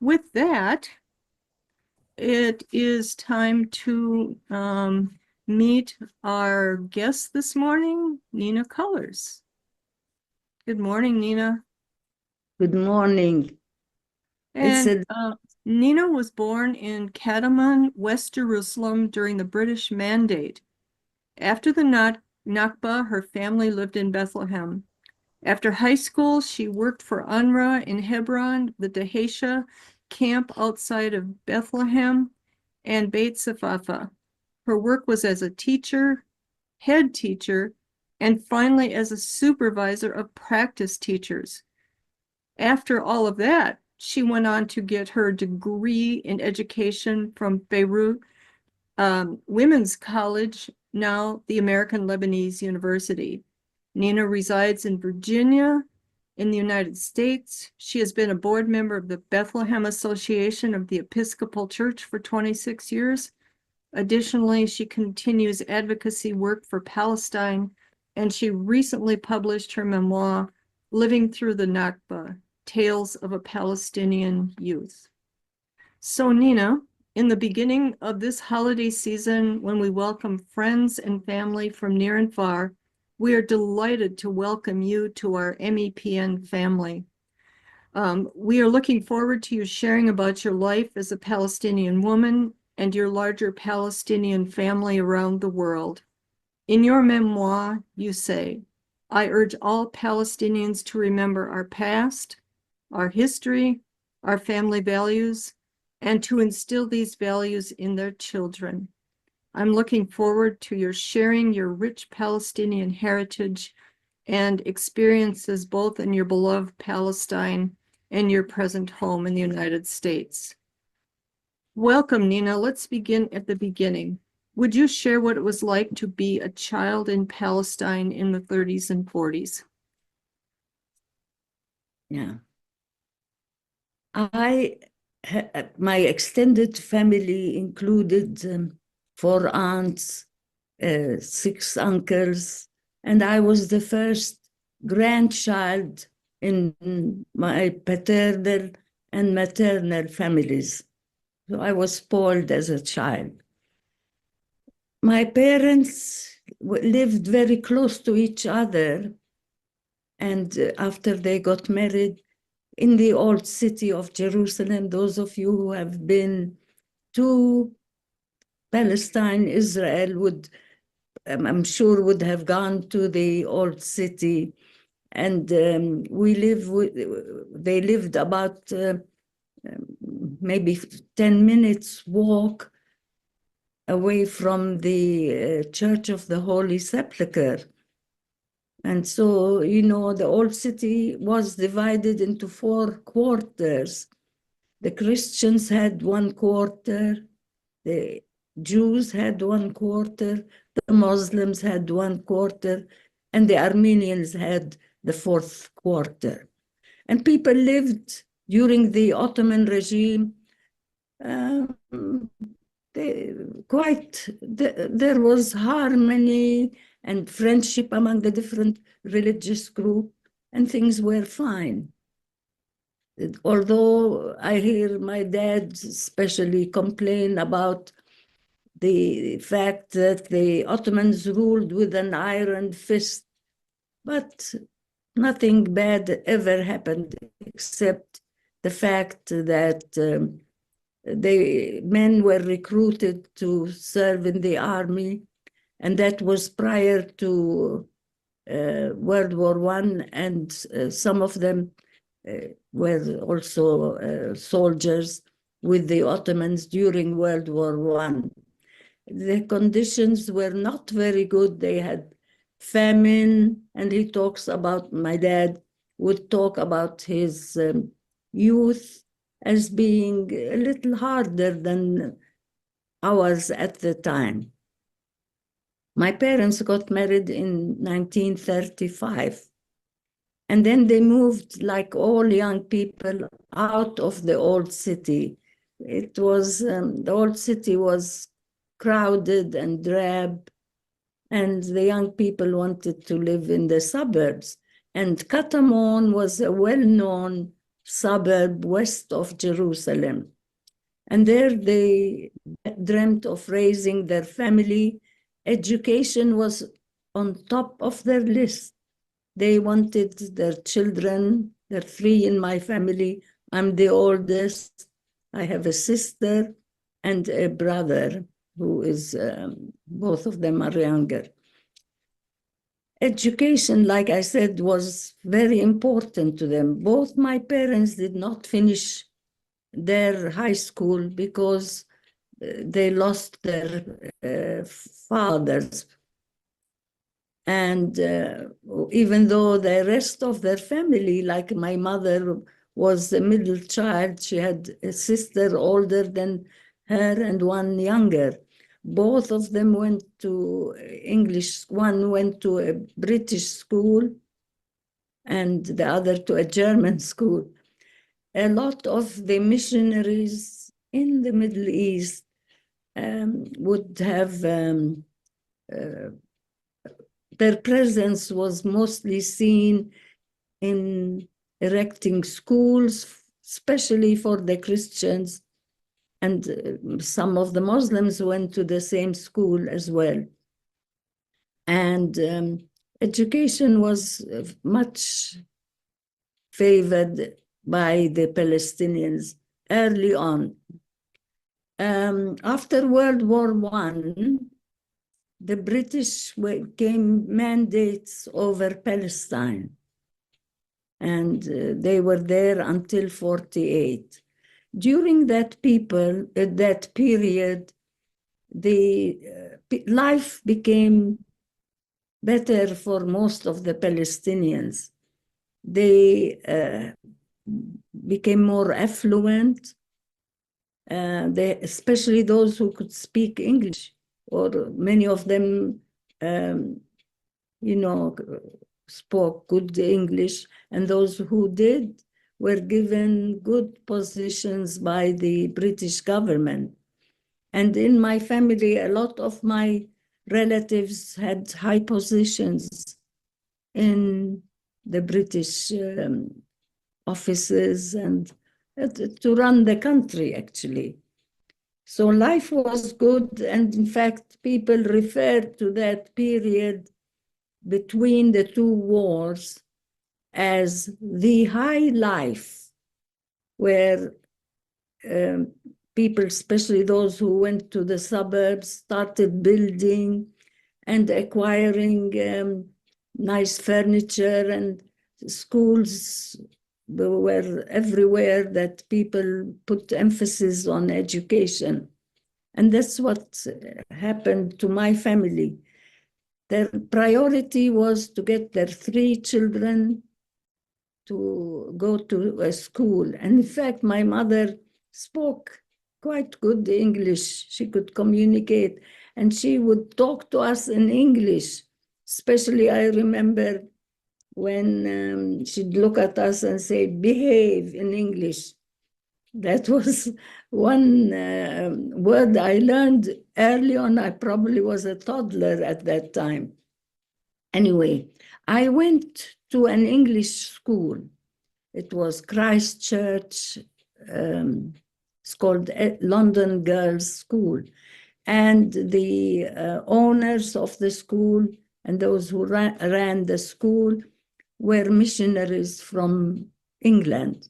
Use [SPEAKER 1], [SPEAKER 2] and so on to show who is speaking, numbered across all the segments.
[SPEAKER 1] with that, it is time to meet our guest this morning, Nina Cullers. Good morning, Nina.
[SPEAKER 2] Good morning.
[SPEAKER 1] And Nina was born in Kataman, West Jerusalem during the British Mandate. After the Nakba, her family lived in Bethlehem. After high school, she worked for UNRWA in Hebron, the Dheisheh camp outside of Bethlehem, and Beit Safafa. Her work was as a teacher, head teacher, and finally as a supervisor of practice teachers. After all of that, she went on to get her degree in education from Beirut Women's College, now the American Lebanese University. Nina resides in Virginia in the United States. She has been a board member of the Bethlehem Association of the Episcopal Church for 26 years. Additionally, she continues advocacy work for Palestine, and she recently published her memoir, Living Through the Nakba, Tales of a Palestinian Youth. So Nina, in the beginning of this holiday season, when we welcome friends and family from near and far, we are delighted to welcome you to our MEPN family. We are looking forward to you sharing about your life as a Palestinian woman and your larger Palestinian family around the world. In your memoir, you say, I urge all Palestinians to remember our past, our history, our family values, and to instill these values in their children. I'm looking forward to your sharing your rich Palestinian heritage and experiences both in your beloved Palestine and your present home in the United States. Welcome, Nina. Let's begin at the beginning. Would you share what it was like to be a child in Palestine in the 30s and 40s?
[SPEAKER 2] Yeah. My extended family included 4 aunts, 6 uncles, and I was the first grandchild in my paternal and maternal families. So I was spoiled as a child. My parents lived very close to each other, and after they got married, in the old city of Jerusalem, those of you who have been to Palestine, Israel would, I'm sure, would have gone to the old city. And they lived about maybe 10 minutes walk away from the Church of the Holy Sepulchre. And so, the old city was divided into 4 quarters. The Christians had 1/4, the Jews had 1/4, the Muslims had 1/4, and the Armenians had the 4th quarter. And people lived during the Ottoman regime. There was harmony and friendship among the different religious groups, and things were fine. Although I hear my dad especially complain about the fact that the Ottomans ruled with an iron fist, but nothing bad ever happened except the fact that the men were recruited to serve in the army, and that was prior to World War I, and some of them were also soldiers with the Ottomans during World War I. The conditions were not very good. They had famine, and he talks about, my dad would talk about his youth as being a little harder than ours at the time. My parents got married in 1935. And then they moved, like all young people, out of the old city. It was, the old city was crowded and drab, and the young people wanted to live in the suburbs. And Katamon was a well-known suburb west of Jerusalem. And there they dreamt of raising their family. Education was on top of their list. They wanted their children. There are three in my family. I'm the oldest. I have a sister and a brother who is, both of them are younger. Education, like I said, was very important to them. Both my parents did not finish their high school because they lost their fathers. And even though the rest of their family, like my mother was the middle child, she had a sister older than her and one younger. Both of them went to English. One went to a British school and the other to a German school. A lot of the missionaries in the Middle East would have their presence was mostly seen in erecting schools, especially for the Christians, and some of the Muslims went to the same school as well. And education was much favored by the Palestinians early on. After World War I, the British came mandates over Palestine, and they were there until 48. During that period, the life became better for most of the Palestinians. They became more affluent, especially those who could speak English, or many of them, spoke good English, and those who did were given good positions by the British government. And in my family, a lot of my relatives had high positions in the British offices and to run the country, actually. So life was good, and in fact, people referred to that period between the two wars as the high life, where people, especially those who went to the suburbs, started building and acquiring nice furniture, and schools were everywhere, that people put emphasis on education. And that's what happened to my family. Their priority was to get their three children to go to a school. And in fact, my mother spoke quite good English. She could communicate, and she would talk to us in English. Especially, I remember when she'd look at us and say, behave in English. That was one word I learned early on. I probably was a toddler at that time. Anyway, I went to an English school. It was Christchurch. It's called London Girls' School. And the owners of the school and those who ran the school were missionaries from England.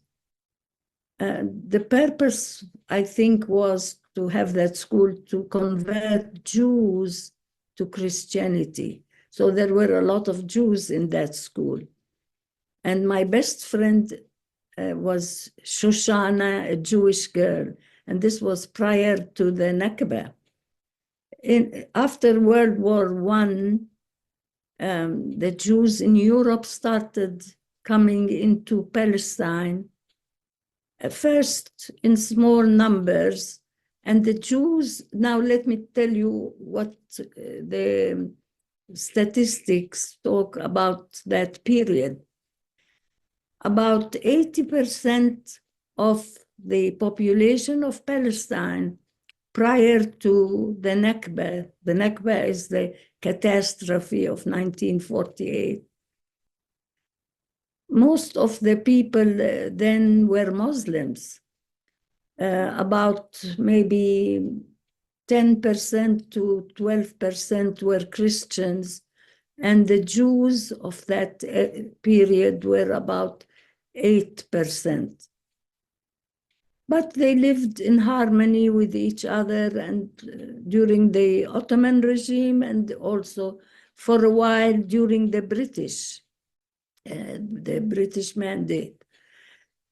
[SPEAKER 2] The purpose, I think, was to have that school to convert Jews to Christianity. So there were a lot of Jews in that school. And my best friend was Shoshana, a Jewish girl. And this was prior to the Nakba. After World War I, the Jews in Europe started coming into Palestine, first in small numbers. And the Jews, now let me tell you what the statistics talk about that period. About 80% of the population of Palestine prior to the Nakba is the catastrophe of 1948, most of the people then were Muslims. About maybe 10% to 12% were Christians, and the Jews of that period were about 8%. But they lived in harmony with each other, and during the Ottoman regime, and also for a while during the British Mandate.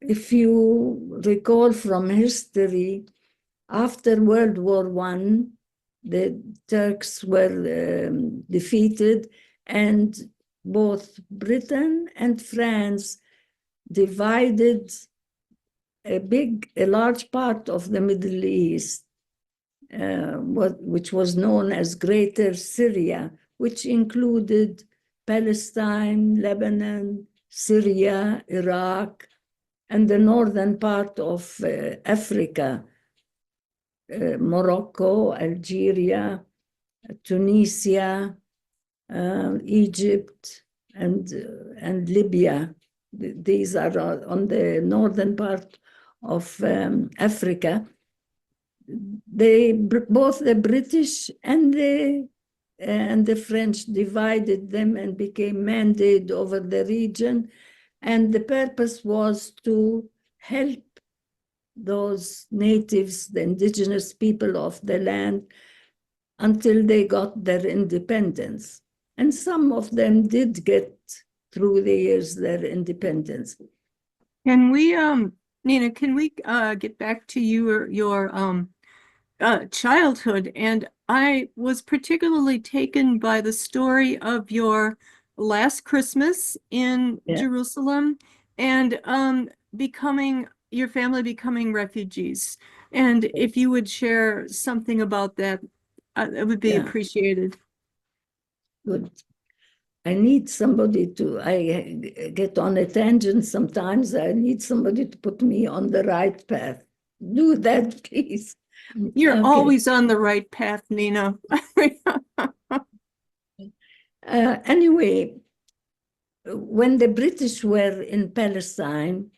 [SPEAKER 2] If you recall from history, after World War I, the Turks were defeated, and both Britain and France divided a large part of the Middle East, which was known as Greater Syria, which included Palestine, Lebanon, Syria, Iraq, and the northern part of Africa, Morocco, Algeria, Tunisia, Egypt, and Libya. These are on the northern part of Africa. Both the British and the French divided them and became mandate over the region. And the purpose was to help those natives, the indigenous people of the land, until they got their independence. And some of them did get through the years their independence.
[SPEAKER 1] Can we, Nina, can we get back to your childhood? And I was particularly taken by the story of your last Christmas in Jerusalem and your family becoming refugees. And if you would share something about that, it would be appreciated.
[SPEAKER 2] Good. I need somebody I get on a tangent sometimes. I need somebody to put me on the right path. Do that, please.
[SPEAKER 1] You're always on the right path, Nina.
[SPEAKER 2] Anyway, when the British were in Palestine,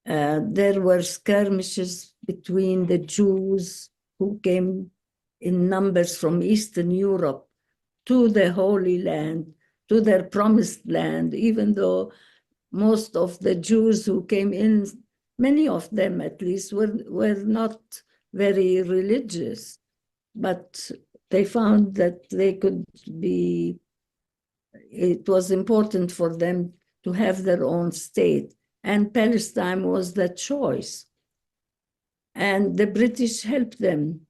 [SPEAKER 2] there were skirmishes between the Jews who came in numbers from Eastern Europe to the Holy Land, to their promised land, even though most of the Jews who came in, many of them at least, were not very religious, but they found that they could be, it was important for them to have their own state, and Palestine was the choice. And the British helped them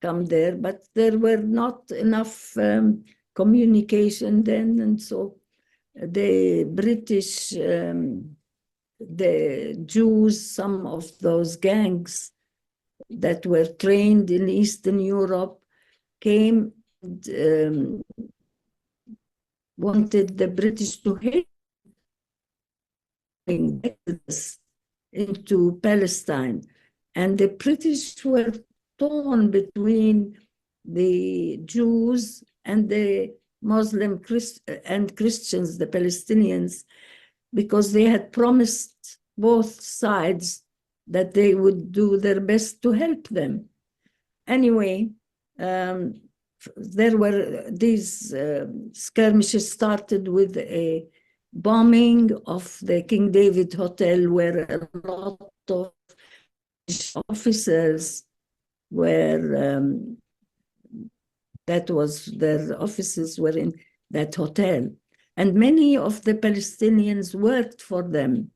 [SPEAKER 2] come there, but there were not enough communication then, and so the British, the Jews, some of those gangs that were trained in Eastern Europe came and wanted the British to help into Palestine. And the British were torn between the Jews and the Muslim and Christians, the Palestinians, because they had promised both sides that they would do their best to help them. Anyway, there were these skirmishes started with a bombing of the King David Hotel, where a lot of officers were, their offices were in that hotel. And many of the Palestinians worked for them.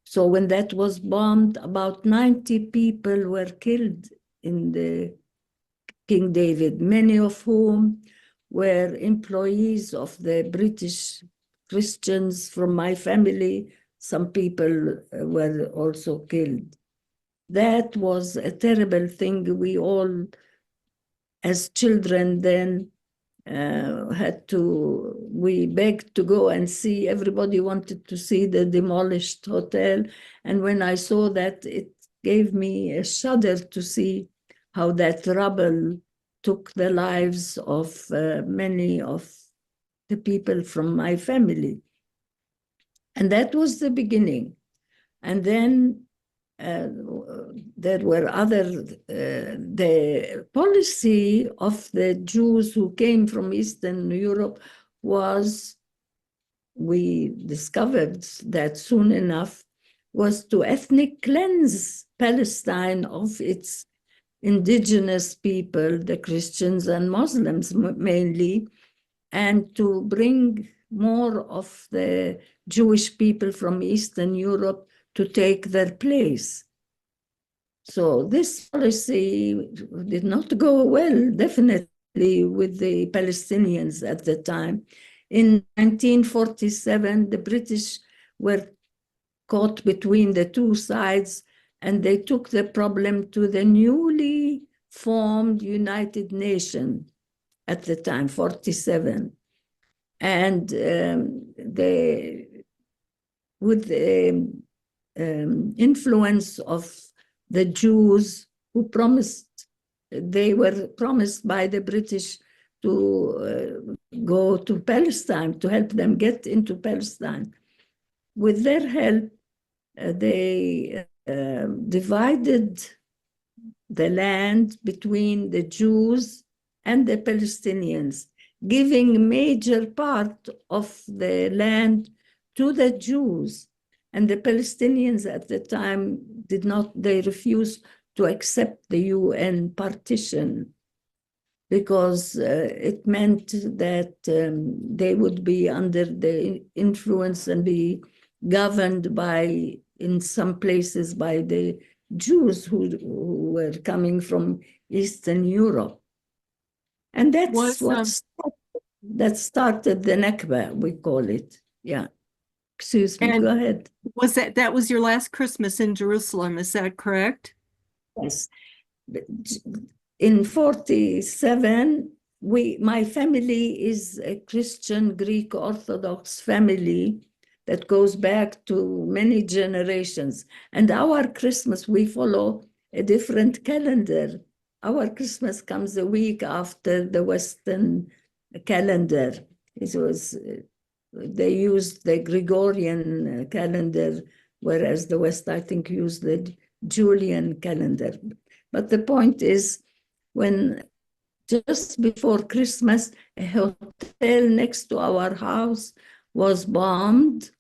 [SPEAKER 2] So when that was bombed, about 90 people were killed in the King David, many of whom were employees of the British Christians from my family. Some people were also killed. That was a terrible thing. We all, as children then, we begged to go and see. Everybody wanted to see the demolished hotel. And when I saw that, it gave me a shudder to see how that rubble took the lives of many of the people from my family. And that was the beginning. And then there were the policy of the Jews who came from Eastern Europe was, we discovered that soon enough, was to ethnic cleanse Palestine of its indigenous people, the Christians and Muslims mainly, and to bring more of the Jewish people from Eastern Europe to take their place. So this policy did not go well, definitely, with the Palestinians at the time. In 1947, the British were caught between the two sides, and they took the problem to the newly formed United Nations at the time, 47. And with the influence of the Jews who they were promised by the British to go to Palestine, to help them get into Palestine. With their help, they divided the land between the Jews and the Palestinians, giving a major part of the land to the Jews. And the Palestinians at the time they refused to accept the UN partition because it meant that they would be under the influence and be governed by, in some places, by the Jews who were coming from Eastern Europe. And that's that started the Nakba, we call it. Yeah. Excuse me, go ahead.
[SPEAKER 1] Was that was your last Christmas in Jerusalem, is that correct?
[SPEAKER 2] Yes. In 47, my family is a Christian Greek Orthodox family that goes back to many generations. And our Christmas, we follow a different calendar. Our Christmas comes a week after the Western calendar. They used the Gregorian calendar, whereas the West, I think, used the Julian calendar. But the point is, when just before Christmas, a hotel next to our house was bombed,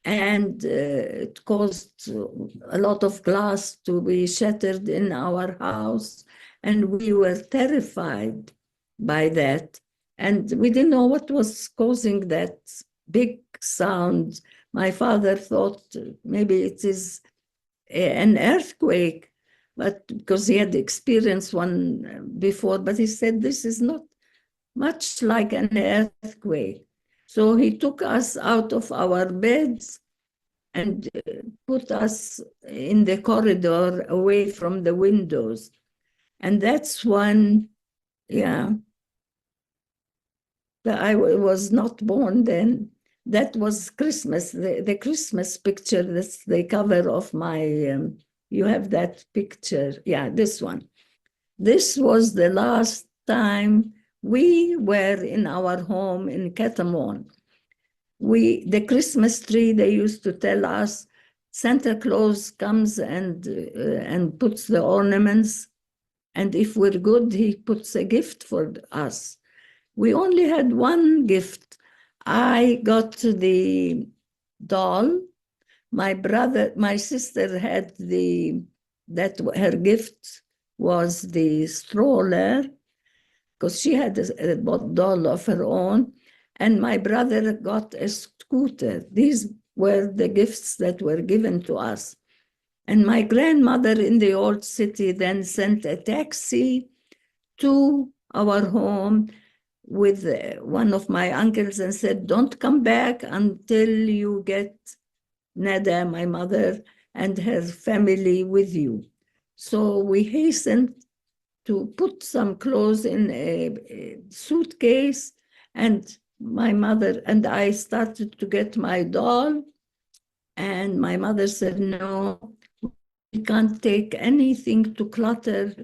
[SPEAKER 2] and it caused a lot of glass to be shattered in our house, and we were terrified by that. And we didn't know what was causing that big sound. My father thought maybe it is an earthquake, but because he had experienced one before, but he said this is not much like an earthquake. So he took us out of our beds and put us in the corridor away from the windows. And that's when, I was not born then. That was Christmas, the Christmas picture. That's the cover of my, you have that picture. Yeah, this one. This was the last time we were in our home in Catamount. The Christmas tree, they used to tell us, Santa Claus comes and puts the ornaments, and if we're good, he puts a gift for us. We only had one gift. I got the doll. My sister had her gift was the stroller, because she had a doll of her own, and my brother got a scooter. These were the gifts that were given to us. And my grandmother in the old city then sent a taxi to our home with one of my uncles and said, don't come back until you get Nada, my mother, and her family with you. So we hastened to put some clothes in a suitcase, and my mother and I started to get my doll, and my mother said, no, we can't take anything to clutter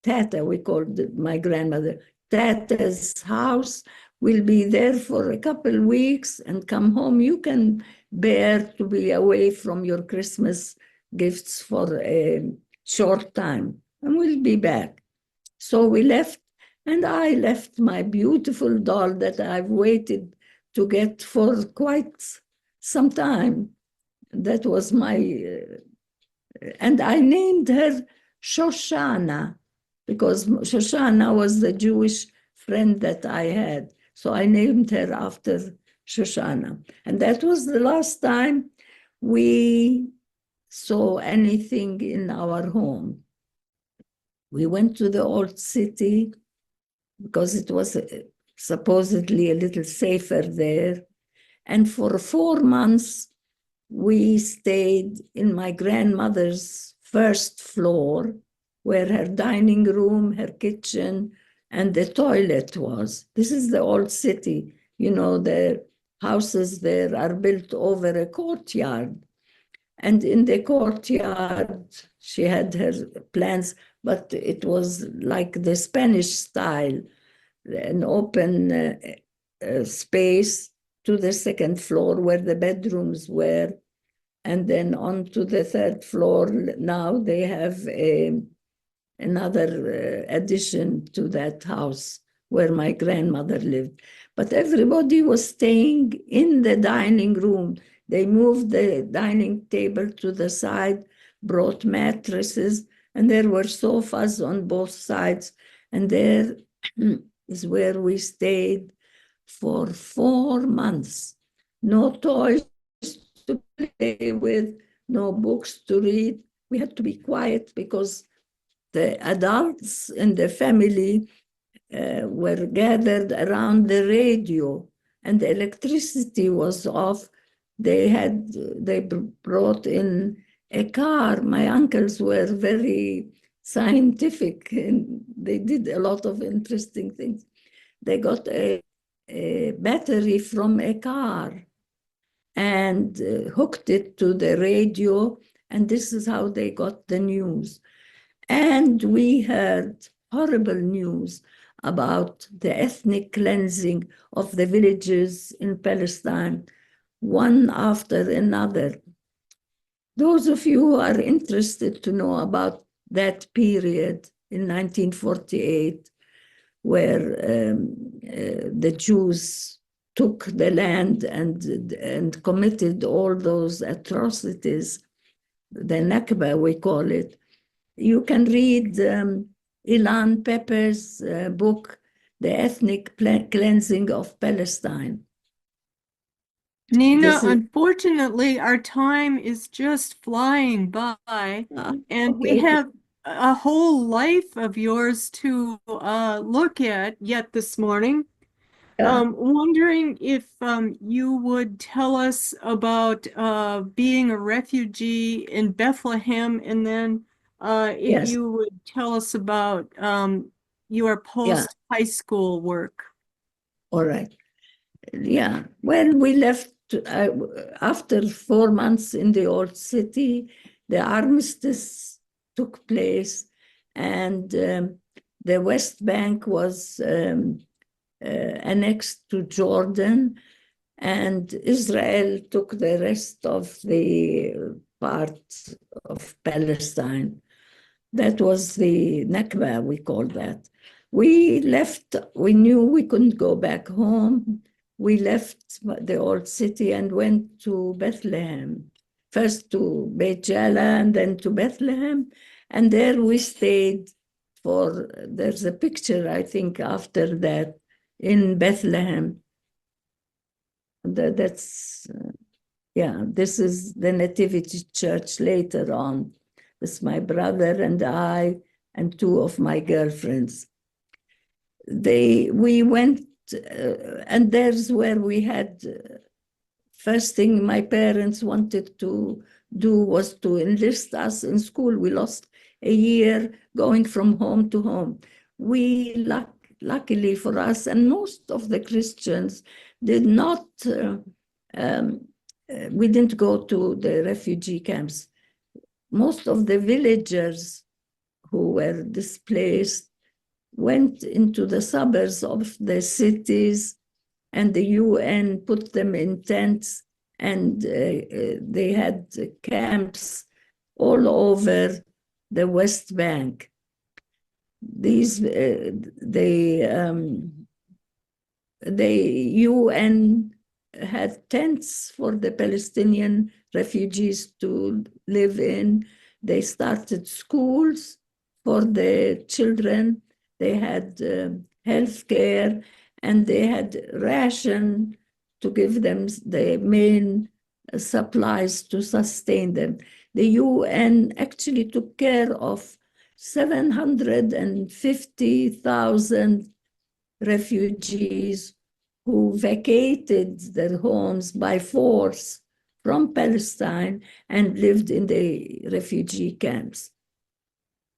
[SPEAKER 2] Tata, we called my grandmother. Tata's house will be there for a couple of weeks and come home. You can bear to be away from your Christmas gifts for a short time, and we'll be back. So we left, and I left my beautiful doll that I've waited to get for quite some time. That was my, and I named her Shoshana, because Shoshana was the Jewish friend that I had. So I named her after Shoshana. And that was the last time we saw anything in our home. We went to the old city because it was supposedly a little safer there. And for 4 months, we stayed in my grandmother's first floor, where her dining room, her kitchen, and the toilet was. This is the old city. You know, the houses there are built over a courtyard. And in the courtyard, she had her plants, but it was like the Spanish style, an open space to the second floor where the bedrooms were. And then on to the third floor, now they have another addition to that house where my grandmother lived. But everybody was staying in the dining room. They moved the dining table to the side, brought mattresses, and there were sofas on both sides. And there is where we stayed for 4 months. No toys to play with, no books to read. We had to be quiet because the adults in the family were gathered around the radio, and the electricity was off. They brought in a car. My uncles were very scientific, and they did a lot of interesting things. They got a battery from a car and hooked it to the radio, and this is how they got the news. And we heard horrible news about the ethnic cleansing of the villages in Palestine, one after another. Those of you who are interested to know about that period in 1948, where the Jews took the land and committed all those atrocities, the Nakba, we call it. You can read Ilan Pepper's book, The Ethnic Cleansing of Palestine.
[SPEAKER 1] Nina, unfortunately, our time is just flying by, and we have a whole life of yours to look at yet this morning. Wondering if you would tell us about being a refugee in Bethlehem, and then if you would tell us about your post-high school work.
[SPEAKER 2] All right. Yeah. Well, we left after 4 months in the old city. The armistice took place, and the West Bank was annexed to Jordan, and Israel took the rest of the part of Palestine. That was the Nakba, we call that. We left, we knew we couldn't go back home. We left the old city and went to Bethlehem, first to Beit Jala and then to Bethlehem. And there we stayed there's a picture, I think, after that in Bethlehem. This is the Nativity Church later on. It's my brother and I and two of my girlfriends. We went, and there's where we had, first thing my parents wanted to do was to enlist us in school. We lost a year going from home to home. Luckily for us, and most of the Christians did not, we didn't go to the refugee camps. Most of the villagers who were displaced went into the suburbs of the cities, and the UN put them in tents and they had camps all over the West Bank. These the UN had tents for the Palestinian refugees to live in. They started schools for the children. They had health care, and they had ration to give them the main supplies to sustain them. The UN actually took care of 750,000 refugees who vacated their homes by force from Palestine and lived in the refugee camps.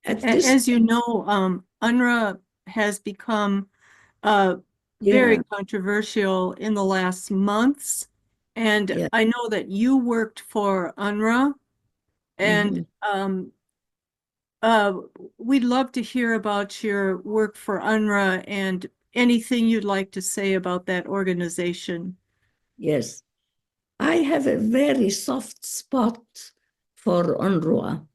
[SPEAKER 1] As you know, UNRWA has become very controversial in the last months. And
[SPEAKER 2] yeah.
[SPEAKER 1] I know that you worked for UNRWA, and uh, we'd love to hear about your work for UNRWA and anything you'd like to say about that organization.
[SPEAKER 2] Yes, I have a very soft spot for UNRWA.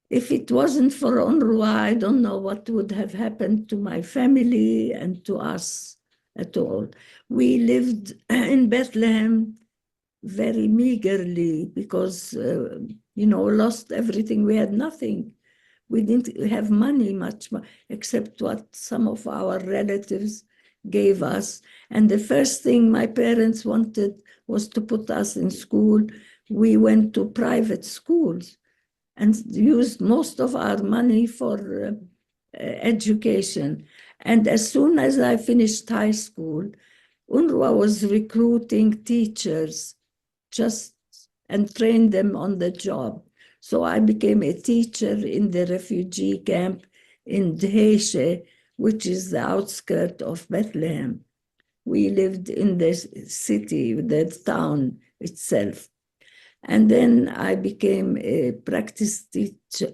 [SPEAKER 2] If it wasn't for UNRWA, I don't know what would have happened to my family and to us at all. We lived in Bethlehem very meagerly because, lost everything. We had nothing. We didn't have money much, except what some of our relatives gave us. And the first thing my parents wanted was to put us in school. We went to private schools and used most of our money for education. And as soon as I finished high school, UNRWA was recruiting teachers just and trained them on the job. So I became a teacher in the refugee camp in Dheche, which is the outskirt of Bethlehem. We lived in the city, the town itself. And then I became a practice teacher.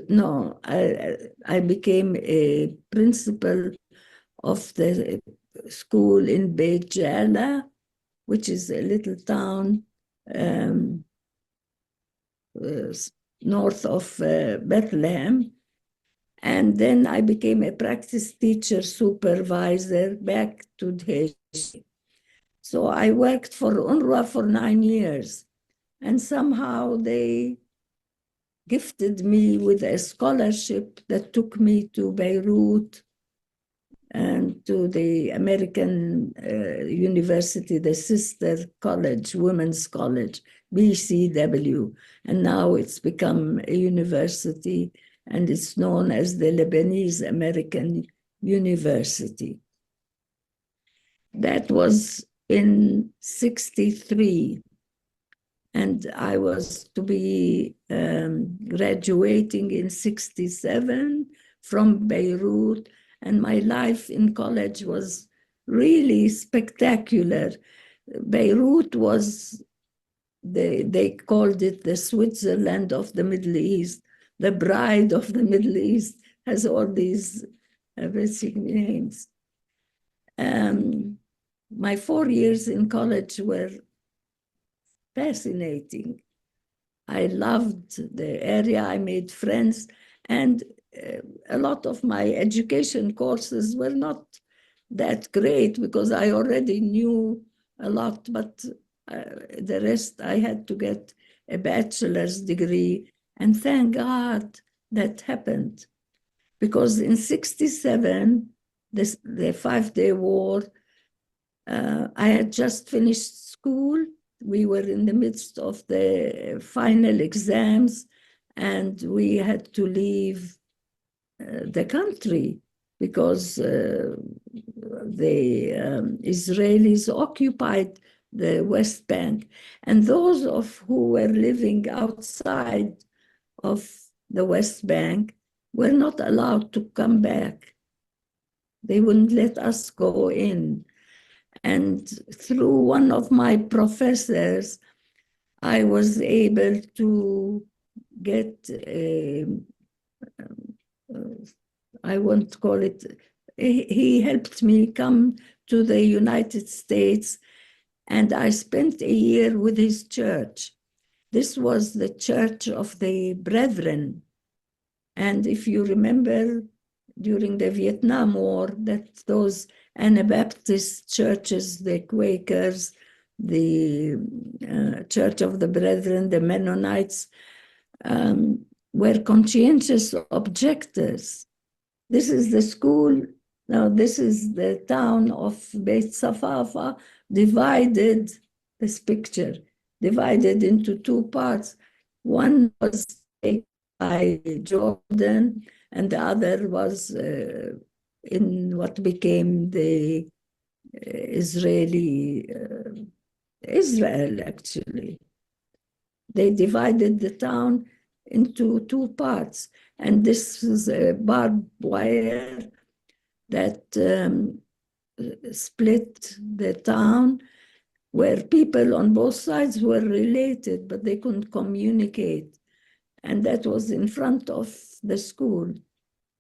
[SPEAKER 2] No, I became a principal of the school in Beit Jala, which is a little town um, north of Bethlehem. And then I became a practice teacher supervisor back to Dhesh. So I worked for UNRWA for 9 years. And somehow they gifted me with a scholarship that took me to Beirut and to the American university, the sister college, women's college, BCW. And now it's become a university, and it's known as the Lebanese American University. That was in 63. And I was to be graduating in 67 from Beirut. And my life in college was really spectacular. Beirut was, they called it the Switzerland of the Middle East, the bride of the Middle East, has all these basic names. My 4 years in college were fascinating. I loved the area, I made friends, and a lot of my education courses were not that great because I already knew a lot, but the rest I had to get a bachelor's degree, and thank God that happened. Because in 67, the 5-day war, I had just finished school. We were in the midst of the final exams, and we had to leave the country because the Israelis occupied the West Bank. And those of who were living outside of the West Bank were not allowed to come back. They wouldn't let us go in. And through one of my professors, I was able to get, I won't call it, he helped me come to the United States And I spent a year with his church. This was the Church of the Brethren. And if you remember, during the Vietnam War, that those Anabaptist churches, the Quakers, the Church of the Brethren, the Mennonites, were conscientious objectors. This is the school. Now, this is the town of Beit Safafa, divided, this picture, divided into two parts. One was taken by Jordan, and the other was in what became the Israeli, Israel, actually. They divided the town into two parts, and this is a barbed wire that split the town, where people on both sides were related, but they couldn't communicate. And that was in front of the school.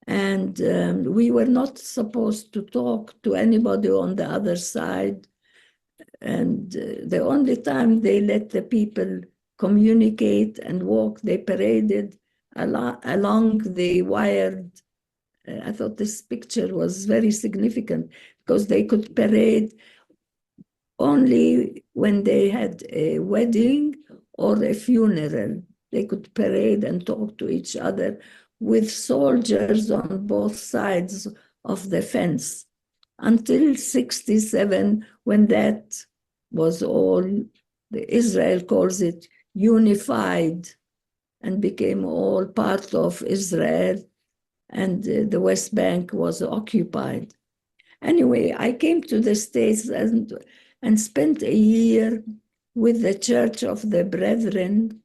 [SPEAKER 2] And we were not supposed to talk to anybody on the other side. And the only time they let the people communicate and walk, they paraded along the wired. I thought this picture was very significant because they could parade only when they had a wedding or a funeral. They could parade and talk to each other with soldiers on both sides of the fence until 67, when that was all, Israel calls it unified and became all part of Israel, and the West Bank was occupied. Anyway, I came to the States and spent a year with the Church of the Brethren,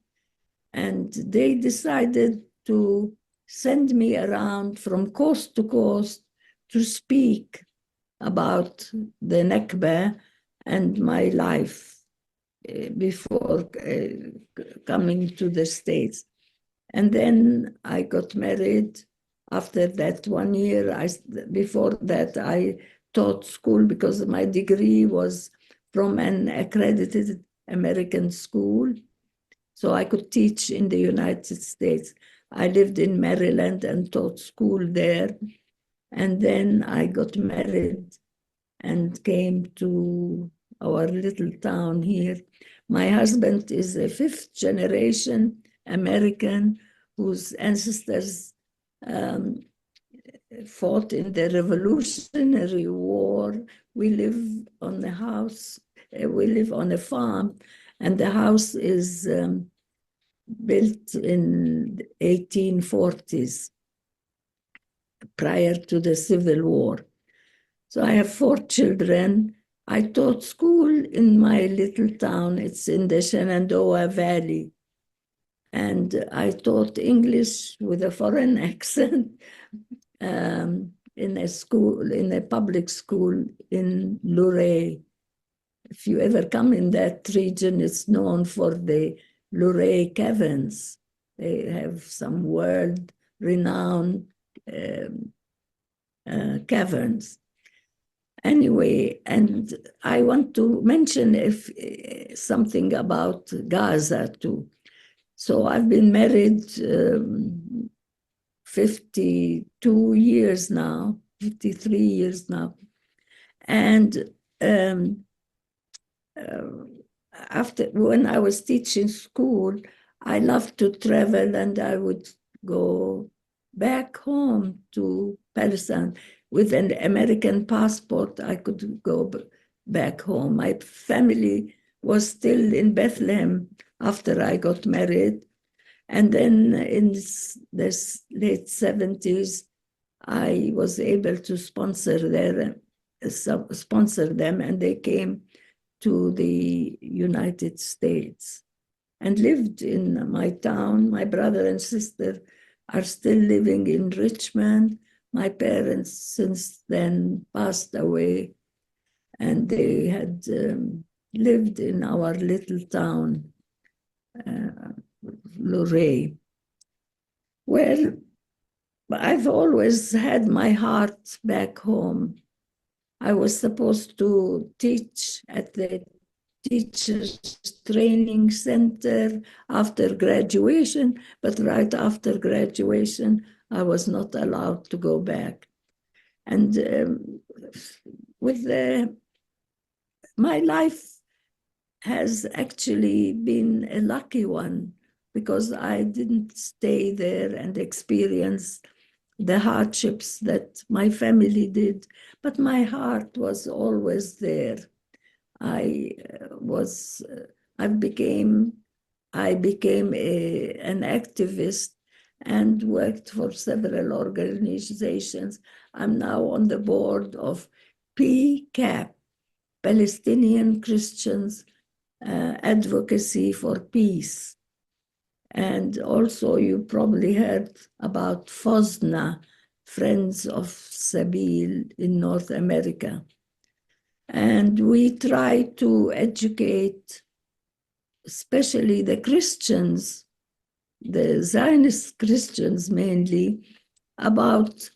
[SPEAKER 2] and they decided to send me around from coast to coast to speak about the Nakba and my life before coming to the States. And then I got married. After that 1 year, before that, I taught school because my degree was from an accredited American school. So I could teach in the United States. I lived in Maryland and taught school there. And then I got married and came to our little town here. My husband is a fifth generation American whose ancestors fought in the Revolutionary War. We live on a house, we live on a farm, and the house is built in 1840s, prior to the Civil War. So I have 4 children. I taught school in my little town. It's in the Shenandoah Valley. And I taught English with a foreign accent in a school, in a public school in Luray. If you ever come in that region, it's known for the Luray caverns. They have some world-renowned caverns. Anyway, and I want to mention something about Gaza too. So I've been married 52 years now, 53 years now. And when I was teaching school, I loved to travel, and I would go back home to Palestine. With an American passport, I could go back home. My family was still in Bethlehem after I got married. And then in the late 70s, I was able to sponsor them, and they came to the United States and lived in my town. My brother and sister are still living in Richmond. My parents since then passed away, and they had lived in our little town, Luray. Well, I've always had my heart back home. I was supposed to teach at the teachers training center after graduation, but right after graduation, I was not allowed to go back. And with my life has actually been a lucky one because I didn't stay there and experience the hardships that my family did, but my heart was always there. I was, I became, I became an activist and worked for several organizations. I'm now on the board of PCAP, Palestinian Christians Advocacy for Peace. And also you probably heard about FOSNA, Friends of Sabil in North America. And we try to educate, especially the Christians, the Zionist Christians mainly, about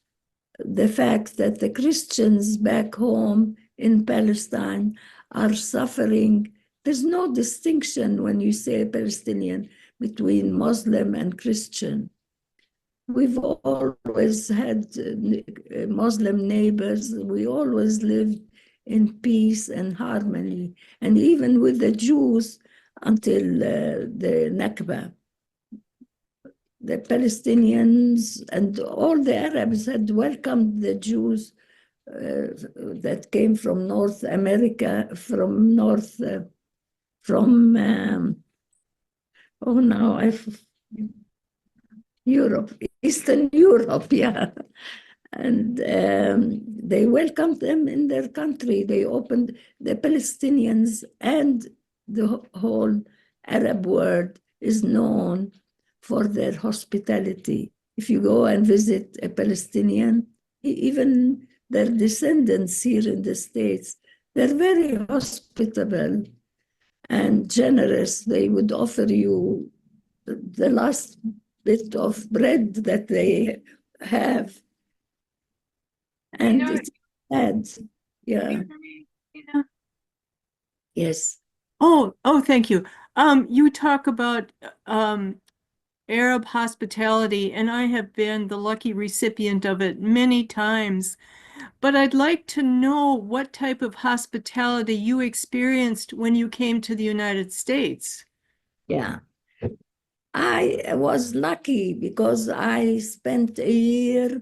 [SPEAKER 2] the fact that the Christians back home in Palestine are suffering. There's no distinction when you say Palestinian between Muslim and Christian. We've always had Muslim neighbors. We always lived in peace and harmony, and even with the Jews until the Nakba. The Palestinians and all the Arabs had welcomed the Jews that came from North America, from oh no, Europe, Eastern Europe, yeah. And they welcomed them in their country. They opened the Palestinians, and the whole Arab world is known for their hospitality. If you go and visit a Palestinian, even their descendants here in the States, they're very hospitable and generous. They would offer you the last bit of bread that they have. And it's sad. Yeah. Yes.
[SPEAKER 1] Oh, thank you. You talk about Arab hospitality, and I have been the lucky recipient of it many times. But I'd like to know what type of hospitality you experienced when you came to the United States.
[SPEAKER 2] Yeah. I was lucky because I spent a year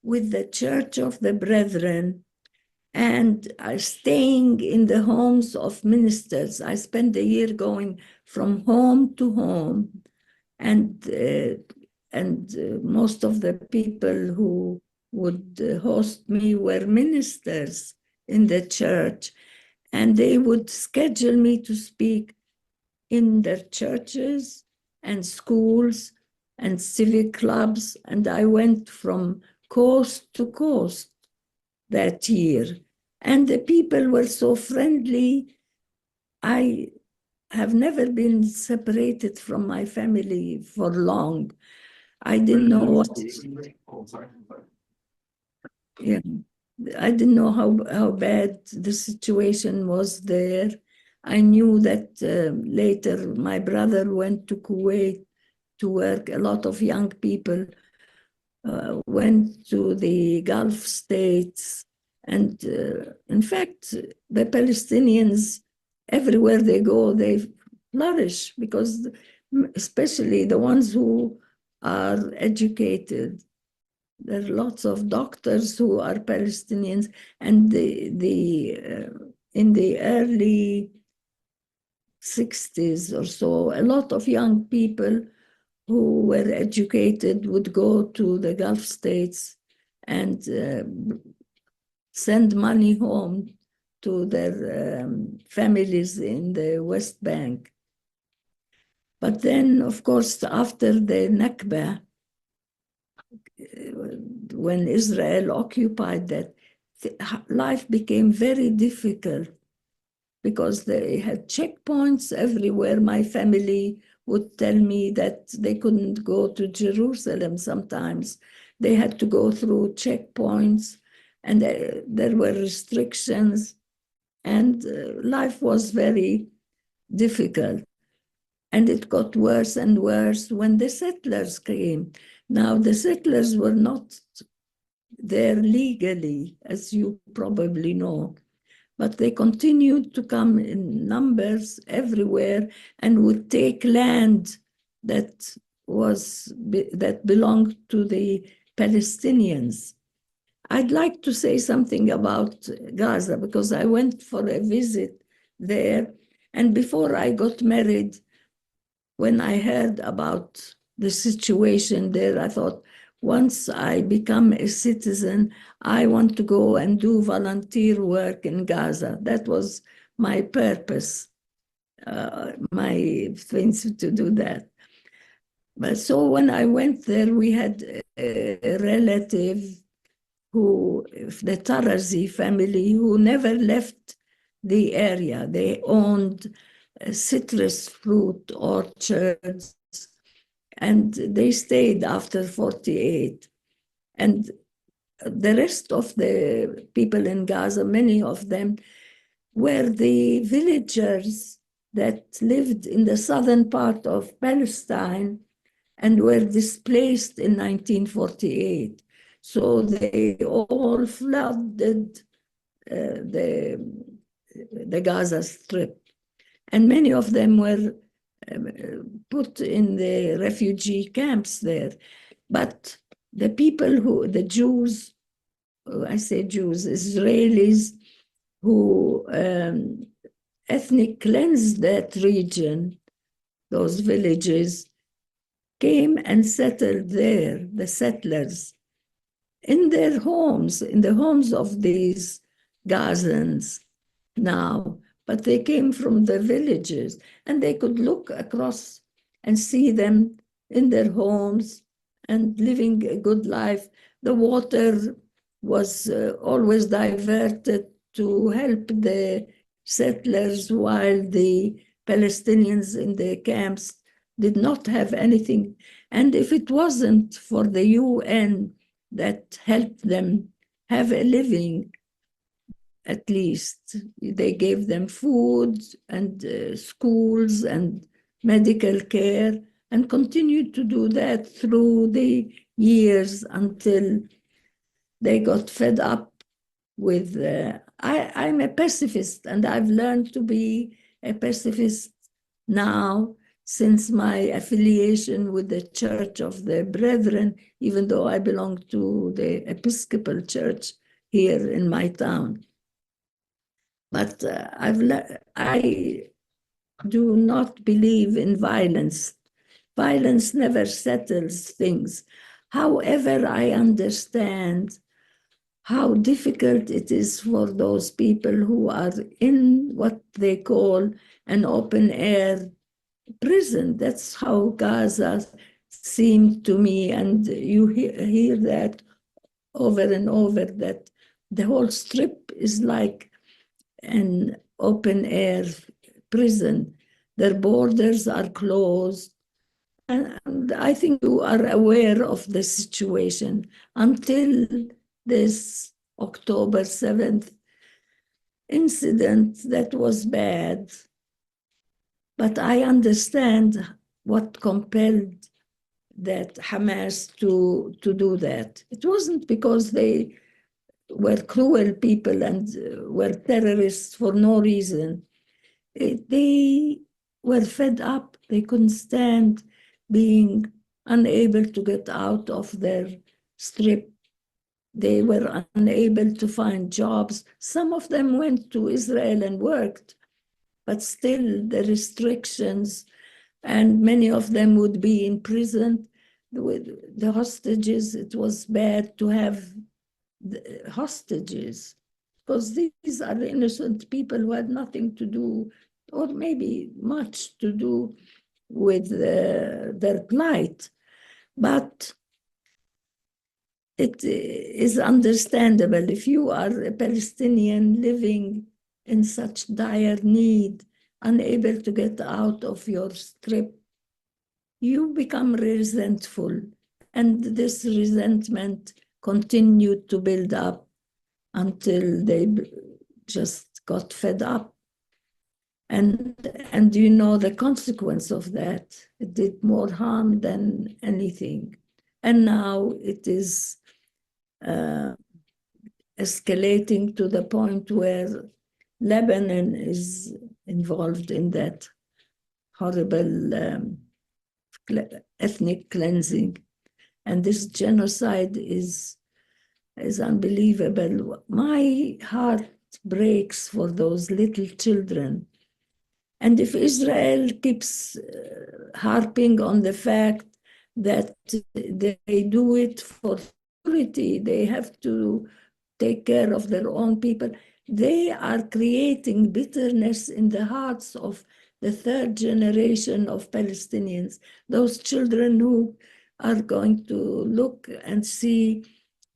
[SPEAKER 2] with the Church of the Brethren and staying in the homes of ministers. I spent a year going from home to home, and most of the people who would host me were ministers in the church, and they would schedule me to speak in their churches and schools and civic clubs, and I went from coast to coast that year. And the people were so friendly. I have never been separated from my family for long. I didn't know what, yeah, I didn't know how bad the situation was there. I knew that later my brother went to Kuwait to work. A lot of young people went to the Gulf states. And in fact, the Palestinians, everywhere they go, they flourish because especially the ones who are educated. There are lots of doctors who are Palestinians, and in the early 60s or so, a lot of young people who were educated would go to the Gulf states and send money home to their families in the West Bank. But then, of course, after the Nakba, when Israel occupied that, life became very difficult because they had checkpoints everywhere. My family would tell me that they couldn't go to Jerusalem sometimes. They had to go through checkpoints, and there were restrictions, and life was very difficult. And it got worse and worse when the settlers came. Now, the settlers were not there legally, as you probably know, but they continued to come in numbers everywhere and would take land that that belonged to the Palestinians. I'd like to say something about Gaza because I went for a visit there, and before I got married, when I heard about the situation there, I thought, once I become a citizen, I want to go and do volunteer work in Gaza. That was my purpose, my things to do that. But so when I went there, we had a relative who, the Tarazi family, who never left the area. They owned citrus fruit orchards, and they stayed after 48. And the rest of the people in Gaza, many of them, were the villagers that lived in the southern part of Palestine and were displaced in 1948. So they all flooded the Gaza Strip. And many of them were put in the refugee camps there. But the people the Jews, I say Jews, Israelis, who ethnic cleansed that region, those villages, came and settled there, the settlers, in their homes, in the homes of these Gazans now. But they came from the villages, and they could look across and see them in their homes and living a good life. The water was always diverted to help the settlers, while the Palestinians in the camps did not have anything. And if it wasn't for the UN that helped them have a living, at least they gave them food and schools and medical care, and continued to do that through the years until they got fed up with. I'm a pacifist, and I've learned to be a pacifist now since my affiliation with the Church of the Brethren, even though I belong to the Episcopal Church here in my town. But I do not believe in violence. Violence never settles things. However, I understand how difficult it is for those people who are in what they call an open air prison. That's how Gaza seemed to me. And you hear that over and over, that the whole strip is like an open air prison. Their borders are closed. And I think you are aware of the situation until this October 7th incident that was bad. But I understand what compelled that Hamas to do that. It wasn't because they were cruel people and were terrorists for no reason. They were fed up. They couldn't stand being unable to get out of their strip. They were unable to find jobs. Some of them went to Israel and worked, but still the restrictions, and many of them would be in prison. With the hostages, it was bad to have the hostages, because these are innocent people who had nothing to do, or maybe much to do, with their plight. But it is understandable if you are a Palestinian living in such dire need, unable to get out of your strip, you become resentful. And this resentment continued to build up until they just got fed up. And and you know the consequence of that. It did more harm than anything. And now it is uh, escalating to the point where Lebanon is involved in that horrible ethnic cleansing. And this genocide is unbelievable. My heart breaks for those little children. And if Israel keeps harping on the fact that they do it for security, they have to take care of their own people, they are creating bitterness in the hearts of the third generation of Palestinians, those children who are going to look and see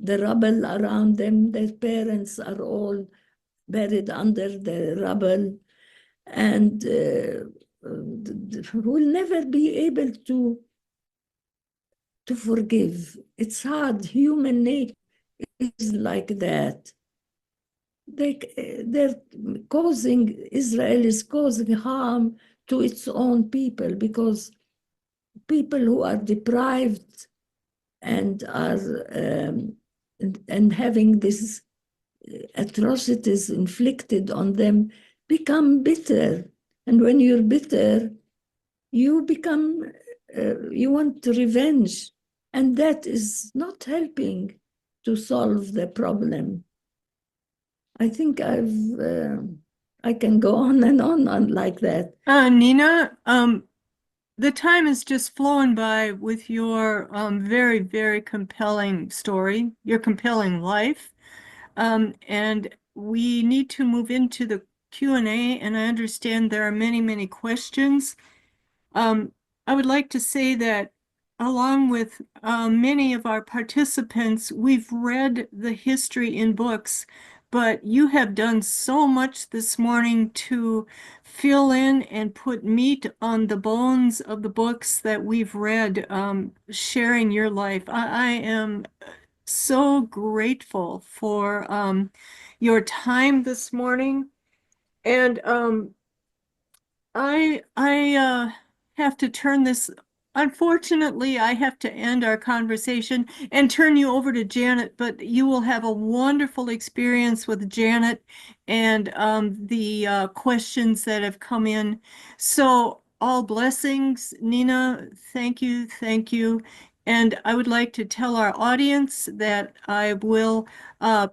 [SPEAKER 2] the rubble around them. Their parents are all buried under the rubble and will never be able to forgive. It's hard. Human nature is like that. They're causing, Israel is causing harm to its own people because people who are deprived and are and having these atrocities inflicted on them become bitter. And when you're bitter, you become, you want revenge. And that is not helping to solve the problem. I think I can go on like that.
[SPEAKER 1] Nina, the time has just flown by with your very, very compelling story, your compelling life. And we need to move into the Q&A, and I understand there are many, many questions. Um, I would like to say that along with many of our participants, we've read the history in books, but you have done so much this morning to fill in and put meat on the bones of the books that we've read, sharing your life. I am so grateful for your time this morning. And I have to turn this. Unfortunately, I have to end our conversation and turn you over to Janet, but you will have a wonderful experience with Janet and the questions that have come in. So, all blessings, Nina. Thank you, thank you. And I would like to tell our audience that I will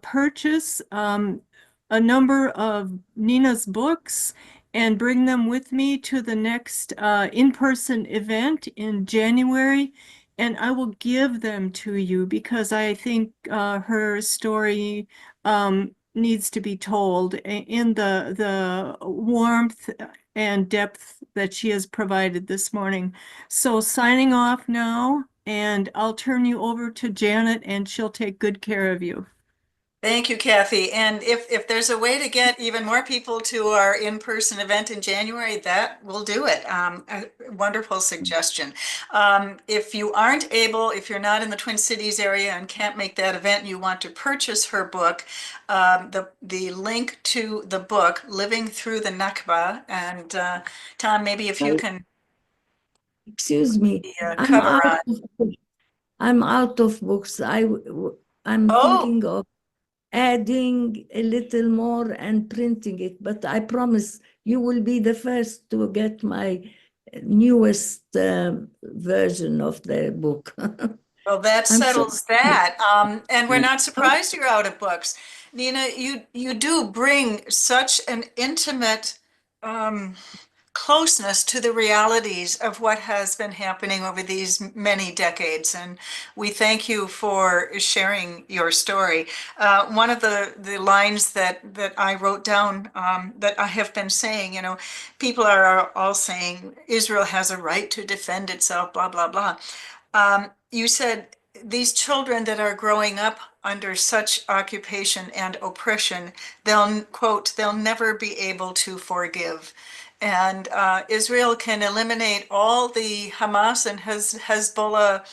[SPEAKER 1] purchase a number of Nina's books and bring them with me to the next in-person event in January. And I will give them to you because I think her story needs to be told in the warmth and depth that she has provided this morning. So signing off now, and I'll turn you over to Janet, and she'll take good care of you.
[SPEAKER 3] Thank you, Kathy. And if there's a way to get even more people to our in-person event in January, that will do it. A wonderful suggestion. If you aren't able, if you're not in the Twin Cities area and can't make that event, and you want to purchase her book, the link to the book, Living Through the Nakba, and Tom, maybe if you can
[SPEAKER 2] Excuse me, I'm
[SPEAKER 3] cover
[SPEAKER 2] out
[SPEAKER 3] on.
[SPEAKER 2] of, I'm out of books. I'm
[SPEAKER 3] Oh,
[SPEAKER 2] thinking of adding a little more and printing it, but I promise you will be the first to get my newest version of the book.
[SPEAKER 3] well, that
[SPEAKER 2] I'm so
[SPEAKER 3] settles that. And we're not surprised you're out of books. Nina, you do bring such an intimate um, closeness to the realities of what has been happening over these many decades. And we thank you for sharing your story. One of the lines that I wrote down that I have been saying, people are all saying Israel has a right to defend itself, blah, blah, blah. You said these children that are growing up under such occupation and oppression, they'll, quote, they'll never be able to forgive. And Israel can eliminate all the Hamas and Hezbollah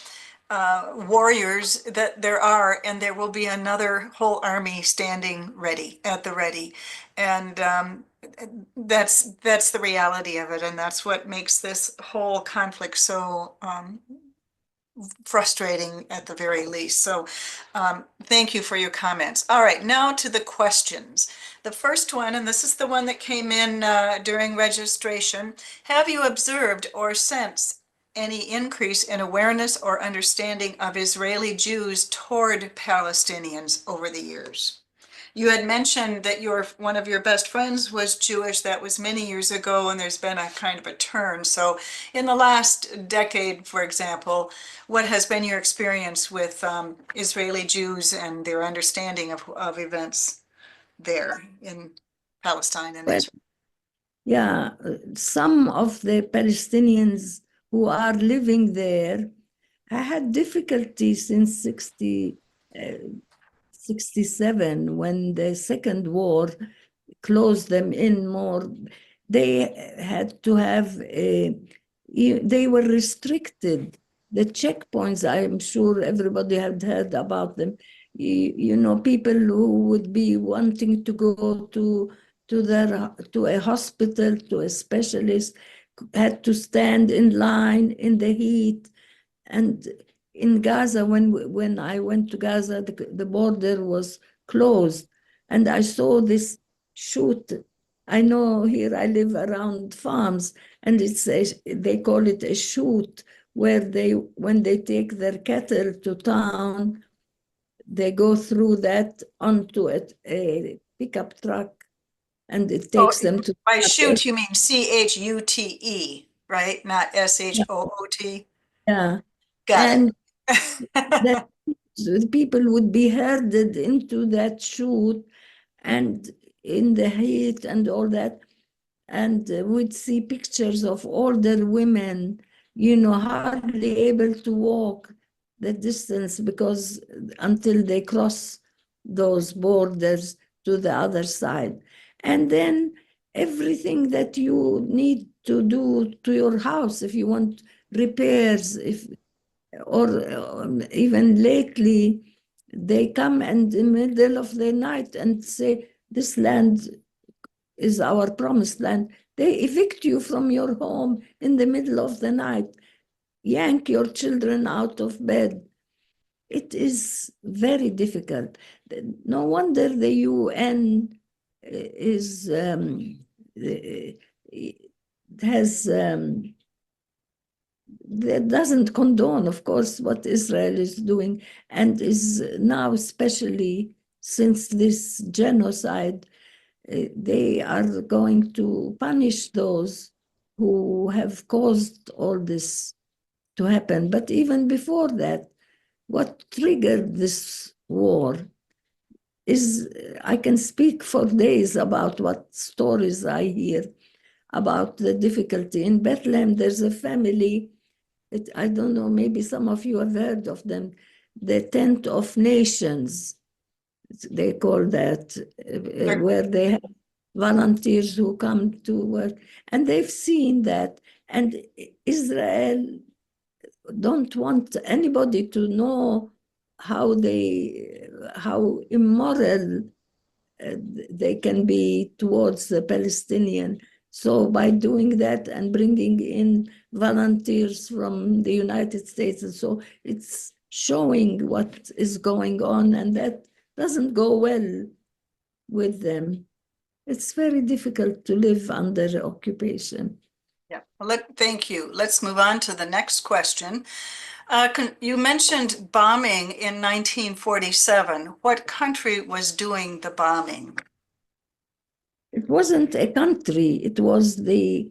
[SPEAKER 3] warriors that there are, and there will be another whole army standing ready, at the ready. And that's the reality of it, and that's what makes this whole conflict so frustrating at the very least. So thank you for your comments. All right, now to the questions. The first one, and this is the one that came in during registration. Have you observed or sensed any increase in awareness or understanding of Israeli Jews toward Palestinians over the years? You had mentioned that one of your best friends was Jewish. That was many years ago, and there's been a kind of a turn. So in the last decade, for example, what has been your experience with Israeli Jews and their understanding of events there in Palestine and
[SPEAKER 2] Well,
[SPEAKER 3] Israel?
[SPEAKER 2] yeah, some of the Palestinians who are living there, I had difficulty since 67 when the Second War closed them in more. They had to have, they were restricted. The checkpoints, I'm sure everybody had heard about them. You know, people who would be wanting to go to a hospital, to a specialist, had to stand in line in the heat. And in Gaza, when I went to Gaza, the border was closed, and I saw this shoot. I know here I live around farms, and they call it a shoot, where when they take their cattle to town, they go through that onto a pickup truck, and it
[SPEAKER 3] Oh,
[SPEAKER 2] takes them to.
[SPEAKER 3] by shoot, you mean Chute, right? Not Shoot?
[SPEAKER 2] Yeah,
[SPEAKER 3] Got
[SPEAKER 2] and
[SPEAKER 3] it.
[SPEAKER 2] that the people would be herded into that chute and in the heat and all that. And we'd see pictures of older women, you know, hardly able to walk the distance because until they cross those borders to the other side. And then everything that you need to do to your house, if you want repairs, if or even lately, they come in the middle of the night and say, this land is our promised land. They evict you from your home in the middle of the night, yank your children out of bed. It is very difficult. No wonder the UN is has that doesn't condone, of course, what Israel is doing, and is now, especially since this genocide, they are going to punish those who have caused all this to happen. But even before that, what triggered this war is, I can speak for days about what stories I hear about the difficulty. In Bethlehem, there's a family, I don't know, maybe some of you have heard of them, the Tent of Nations, they call that, where they have volunteers who come to work, and they've seen that. And Israel don't want anybody to know how immoral they can be towards the Palestinian. So by doing that and bringing in volunteers from the United States, and so it's showing what is going on, and that doesn't go well with them. It's very difficult to live under occupation.
[SPEAKER 3] Yeah, well, thank you. Let's move on to the next question. You mentioned bombing in 1947. What country was doing the bombing?
[SPEAKER 2] It wasn't a country, it was the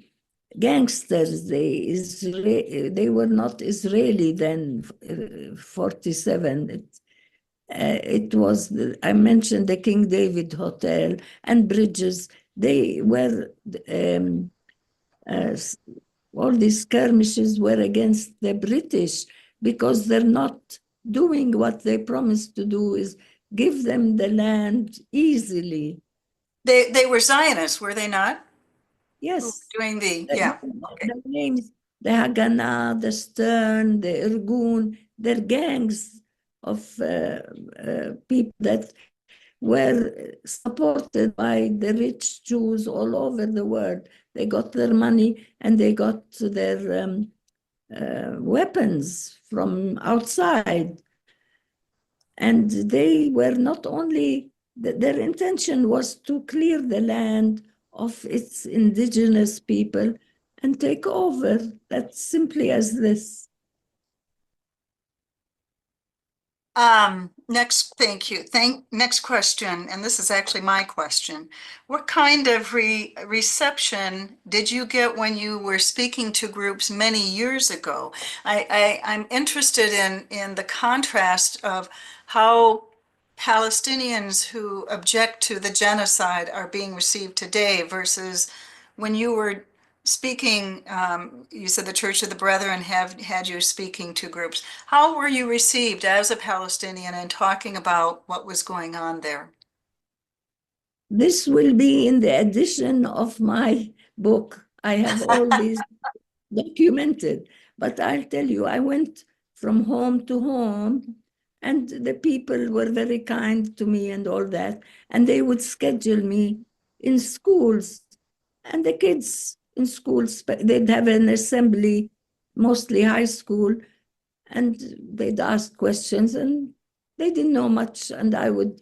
[SPEAKER 2] gangsters. They were not Israeli then, 47. It was, I mentioned the King David Hotel and bridges. They were, uh, all these skirmishes were against the British because they're not doing what they promised to do, is give them the land easily.
[SPEAKER 3] They were Zionists, were they not? Who were
[SPEAKER 2] Yes,
[SPEAKER 3] doing
[SPEAKER 2] the,
[SPEAKER 3] yeah, okay.
[SPEAKER 2] the names, the Haganah, the Stern, the Irgun, they're gangs of people that were supported by the rich Jews all over the world. They got their money and they got their weapons from outside. And they were not only, their intention was to clear the land of its indigenous people and take over. That's simply as this.
[SPEAKER 3] Thank you. Next question, and this is actually my question. What kind of reception did you get when you were speaking to groups many years ago? I'm interested in the contrast of how Palestinians who object to the genocide are being received today versus when you were speaking, you said the Church of the Brethren had you speaking to groups. How were you received as a Palestinian and talking about what was going on there?
[SPEAKER 2] This will be in the edition of my book. I have all these documented, but I'll tell you, I went from home to home and the people were very kind to me and all that. And they would schedule me in schools. And the kids in schools, they'd have an assembly, mostly high school, and they'd ask questions and they didn't know much. And I would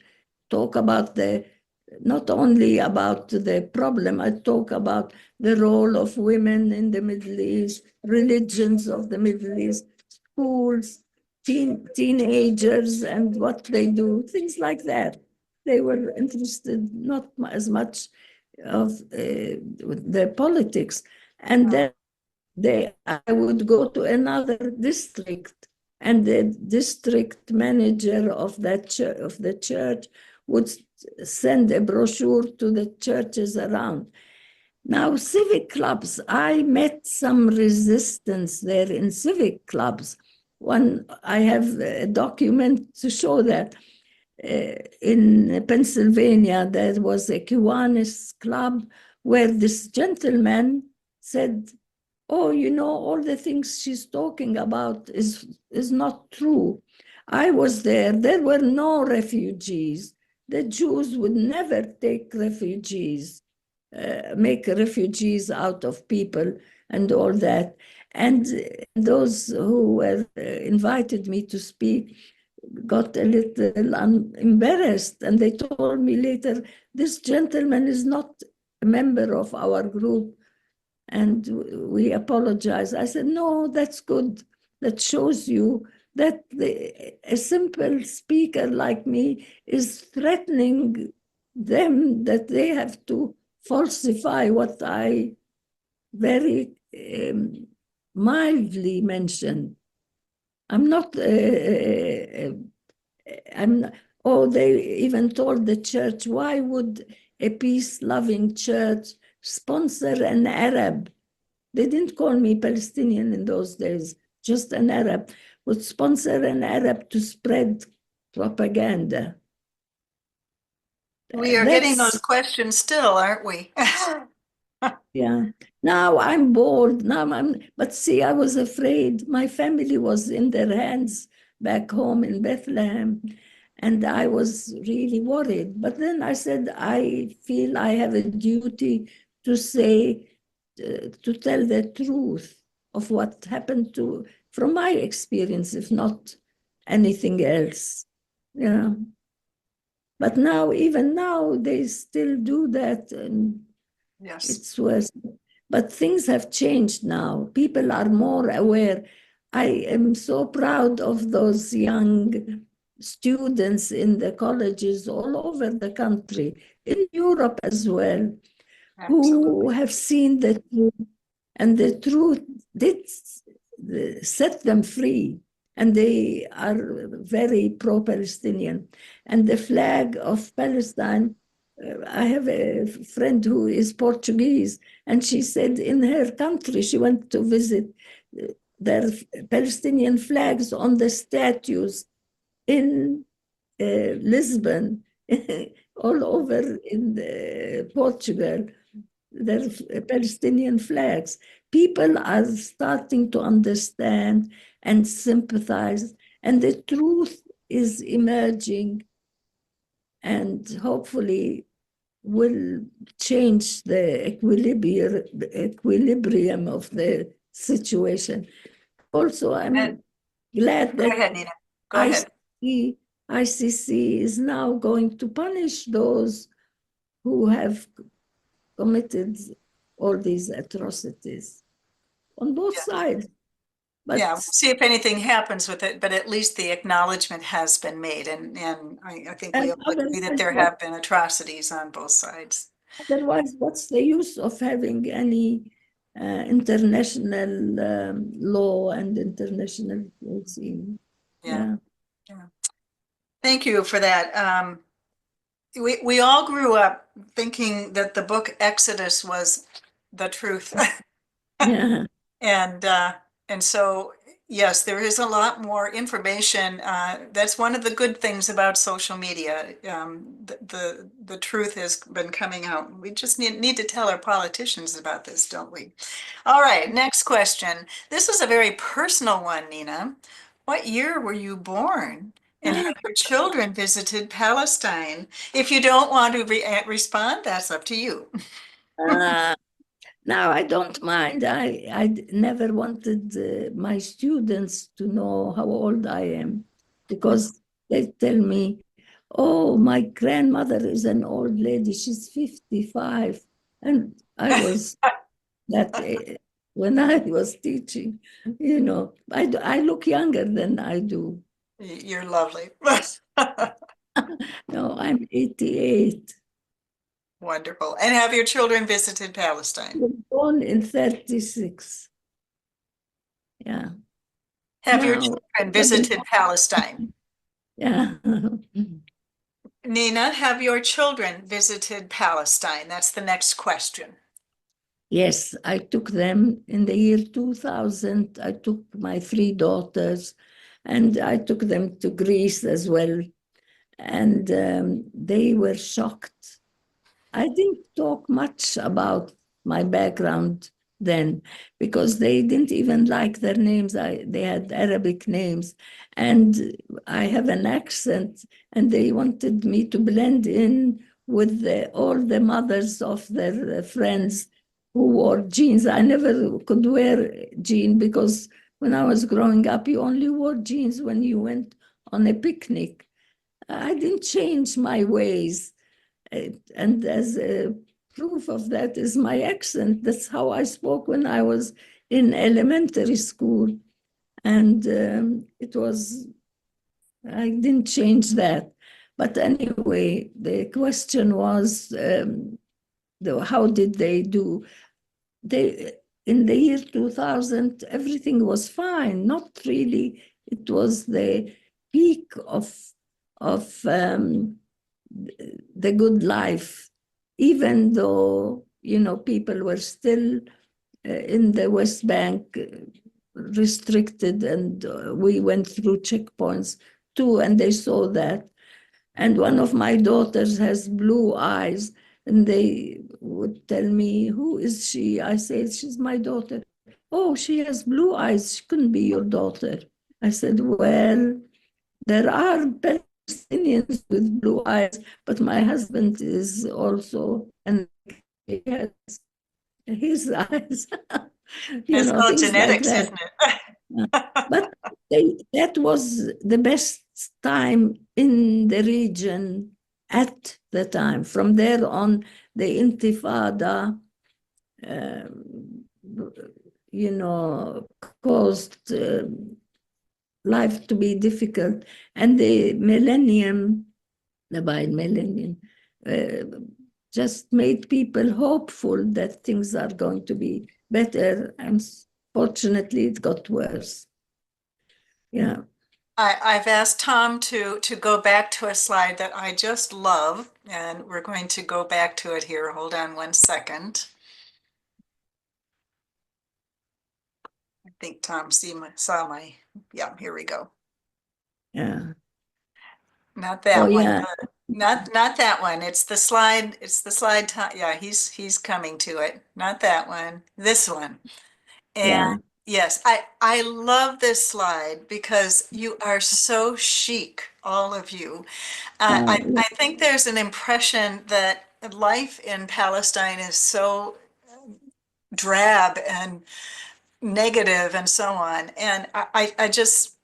[SPEAKER 2] talk about not only about the problem, I talk about the role of women in the Middle East, religions of the Middle East, schools, teenagers and what they do, things like that. They were interested not as much of the politics. And then I would go to another district, and the district manager of the church would send a brochure to the churches around. Now, civic clubs, I met some resistance there in civic clubs. I have a document to show that. In Pennsylvania, there was a Kiwanis club where this gentleman said, oh, all the things she's talking about is not true. I was there. There were no refugees. The Jews would never take refugees, make refugees out of people and all that. And those who were invited me to speak got a little embarrassed, and they told me later, this gentleman is not a member of our group, and we apologize. I said, no, that's good. That shows you that a simple speaker like me is threatening them, that they have to falsify what I very mildly mentioned. I'm not, they even told the church, why would a peace-loving church sponsor an Arab? They didn't call me Palestinian in those days, just an Arab, would sponsor an Arab to spread propaganda.
[SPEAKER 3] We are getting those questions still, aren't we?
[SPEAKER 2] Yeah. Now I'm bored. But see, I was afraid. My family was in their hands back home in Bethlehem, and I was really worried. But then I said, I feel I have a duty to say, to tell the truth of what happened from my experience, if not anything else. Yeah. But now, even now, they still do that, and
[SPEAKER 3] yes,
[SPEAKER 2] it's worse. But things have changed now. People are more aware. I am so proud of those young students in the colleges all over the country, in Europe as well, who have seen the truth, and the truth did set them free. And they are very pro-Palestinian. And the flag of Palestine, I have a friend who is Portuguese, and she said in her country, she went to visit their Palestinian flags on the statues in Lisbon, all over in Portugal, their Palestinian flags. People are starting to understand and sympathize, and the truth is emerging. and hopefully will change the equilibrium of the situation. Also, I'm glad
[SPEAKER 3] Go
[SPEAKER 2] that
[SPEAKER 3] ahead, Nina. Go ahead.
[SPEAKER 2] ICC is now going to punish those who have committed all these atrocities on both
[SPEAKER 3] Yeah.
[SPEAKER 2] sides.
[SPEAKER 3] Yeah, we'll
[SPEAKER 2] But
[SPEAKER 3] see if anything happens with it, but at least the acknowledgement has been made, and I think we all agree that there have been atrocities on both sides.
[SPEAKER 2] otherwise, what's the use of having any international law and international scene?
[SPEAKER 3] Yeah. Yeah. Thank you for that. We all grew up thinking that the book Exodus was the truth.
[SPEAKER 2] Yeah.
[SPEAKER 3] And so yes, there is a lot more information. That's one of the good things about social media. The truth has been coming out. We just need to tell our politicians about this, don't we? All right, next question. This is a very personal one, Nina. What year were you born? And have your children visited Palestine? If you don't want to respond, that's up to you.
[SPEAKER 2] Uh, Now I don't mind. I never wanted my students to know how old I am because they tell me, oh, my grandmother is an old lady. She's 55. And I was that when I was teaching, I look younger than I do.
[SPEAKER 3] You're lovely.
[SPEAKER 2] No, I'm 88.
[SPEAKER 3] Wonderful. And have your children visited
[SPEAKER 2] I
[SPEAKER 3] Palestine?
[SPEAKER 2] was born in 36. Yeah.
[SPEAKER 3] Have your
[SPEAKER 2] Now,
[SPEAKER 3] children visited Palestine?
[SPEAKER 2] yeah.
[SPEAKER 3] Nina, have your children visited Palestine? That's the next question.
[SPEAKER 2] Yes, I took them in the year 2000. I took my three daughters and I took them to Greece as well. And they were shocked. I didn't talk much about my background then because they didn't even like their names. They had Arabic names and I have an accent and they wanted me to blend in with all the mothers of their friends who wore jeans. I never could wear jeans because when I was growing up, you only wore jeans when you went on a picnic. I didn't change my ways. And as a proof of that is my accent. That's how I spoke when I was in elementary school. And I didn't change that. But anyway, the question was, how did they do? In the year 2000, everything was fine. Not really. It was the peak of the good life, even though people were still in the West Bank restricted, and we went through checkpoints too, and they saw that. And one of my daughters has blue eyes, and they would tell me, "Who is she?" I said, "She's my daughter." "Oh, she has blue eyes. She couldn't be your daughter." I said, "Well, there are Palestinians with blue eyes, but my husband is also, and he has his eyes,
[SPEAKER 3] It's all
[SPEAKER 2] things like
[SPEAKER 3] genetics,
[SPEAKER 2] that.
[SPEAKER 3] isn't it?
[SPEAKER 2] But that was the best time in the region at the time. From there on, the Intifada, um, caused life to be difficult. And the millennium, uh, just made people hopeful that things are going to be better. And fortunately, it got worse. Yeah.
[SPEAKER 3] I've asked Tom to go back to a slide that I just love, and we're going to go back to it here. Hold on one second. I think Tom saw my, yeah, here we go.
[SPEAKER 2] Yeah.
[SPEAKER 3] Not
[SPEAKER 2] Oh,
[SPEAKER 3] that one.
[SPEAKER 2] yeah.
[SPEAKER 3] Not that one. It's the slide. It's the slide. Yeah, he's coming to it. Not that one. This one. And
[SPEAKER 2] Yeah.
[SPEAKER 3] yes, I love this slide because you are so chic all of you.
[SPEAKER 2] Uh,
[SPEAKER 3] I think there's an impression that life in Palestine is so drab and negative and so on. And I just,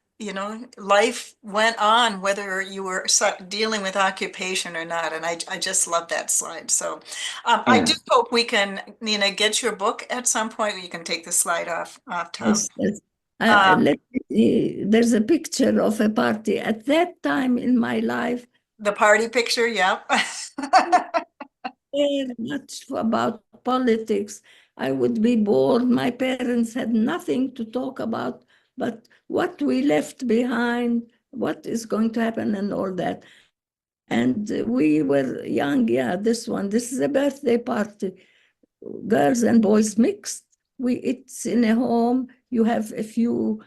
[SPEAKER 3] life went on whether you were dealing with occupation or not. And I just love that slide. So I
[SPEAKER 2] yeah.
[SPEAKER 3] do hope we can, Nina, get your book at some point. You can take the slide off, Tom.
[SPEAKER 2] Yes, yes.
[SPEAKER 3] Um,
[SPEAKER 2] There's a picture of a party. At that time in my life,
[SPEAKER 3] the party picture, yeah.
[SPEAKER 2] care much about politics. I would be bored. My parents had nothing to talk about but what we left behind, what is going to happen, and all that. And we were young. Yeah, this is a birthday party, girls and boys mixed. It's in a home. You have a few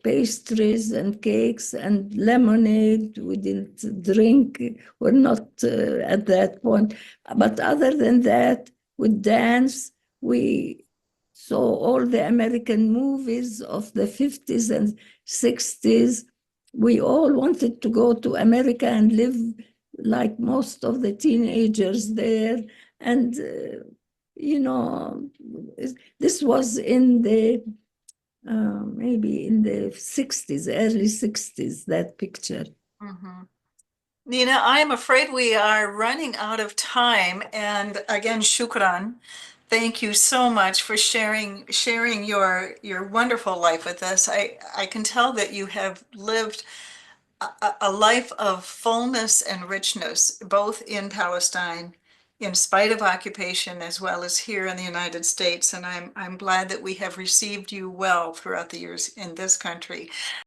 [SPEAKER 2] pastries and cakes and lemonade. We didn't drink. We're not at that point. But other than that, we dance. We saw all the American movies of the 50s and 60s. We all wanted to go to America and live like most of the teenagers there. And, this was in the maybe in the 60s, early 60s, that picture.
[SPEAKER 3] Mhm. Nina, I am afraid we are running out of time. And again, shukran. Thank you so much for sharing your wonderful life with us. I can tell that you have lived a life of fullness and richness, both in Palestine, in spite of occupation, as well as here in the United States. And I'm glad that we have received you well throughout the years in this country.